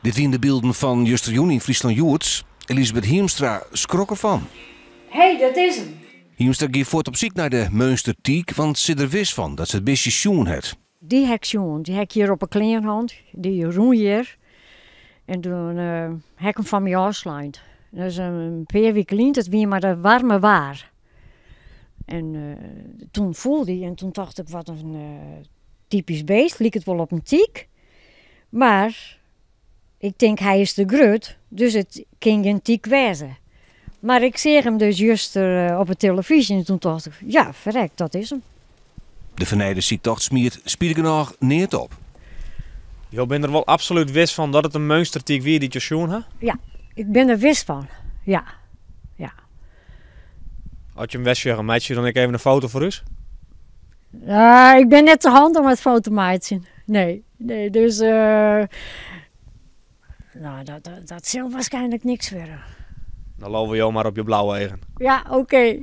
Dit waren de beelden van Justerjoen in Friesland-Joerts. Elisabeth Hiemstra schrok ervan. Hé, dat is hem. Hiemstra ging voort op zoek naar de Meunstertiek, want ze er wist van dat ze het bestje sjoen had. Die heb ik sjoen. Die heb ik hier op een kleine hand. Die roen hier. En toen heb ik hem van mij afslijnd. Dat is een paar weken geleden, het weer maar de warme waar. En toen voelde hij en toen dacht ik, wat een typisch beest. Liep het wel op een tiek. Maar ik denk, hij is te groot, dus het kan geen tiek wezen. Maar ik zie hem dus juist op de televisie en toen dacht ik, ja, verrek, dat is hem. De vernijde ziektocht smiert spier nog neer op. Je bent er wel absoluut wist van dat het een Meunstertiek weer die je sjoen had? Ja, ik ben er wist van. Ja. Had je hem wist zeggen, meidje, dan ik even een foto voor us? Ik ben net te hand om het foto te maken. Nee, dus nou, dat zal waarschijnlijk niks worden. Dan lopen we jou maar op je blauwe eigen. Ja, oké.